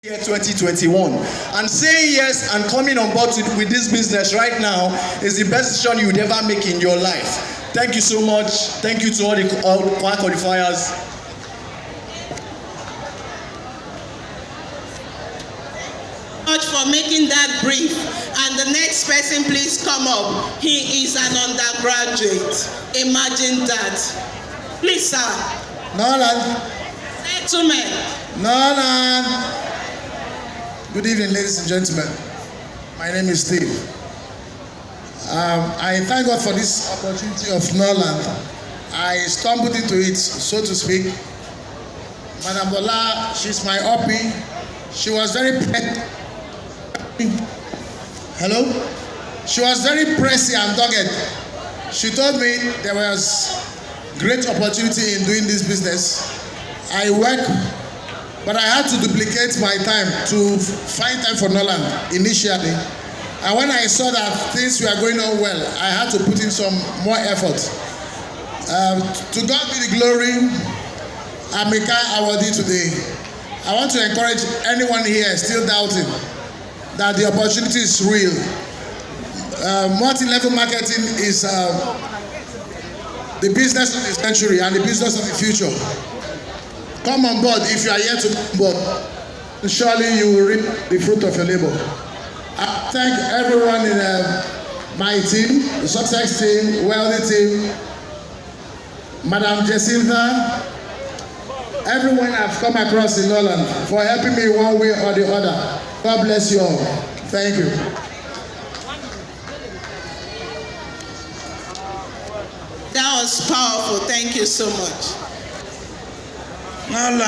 Year 2021, and saying yes and coming on board with this business right now is the best decision you would ever make in your life. Thank you so much. Thank you to all the qualifiers. Much for making that brief. And the next person, please come up. He is an undergraduate. Imagine that. Please, sir. Norland. Gentlemen. Norland. Good evening, ladies and gentlemen. My name is Steve. I thank God for this opportunity of Norland. I stumbled into it, so to speak. Madam Bola, she's my OP. She was very Hello? She was very pressy and dogged. She told me there was great opportunity in doing this business. I work, but I had to duplicate my time to find time for Norland initially. And when I saw that things were going on well, I had to put in some more effort. To God be the glory, I'm a awardee today. I want to encourage anyone here still doubting that the opportunity is real. Multi-level marketing is the business of the century and the business of the future. Come on board if you are here to come on board. Surely you will reap the fruit of your labor. I thank everyone in my team, the success team, wealthy team, Madam Jacinta, everyone I've come across in Norland for helping me one way or the other. God bless you all. Thank you. That was powerful. Thank you so much. Norland.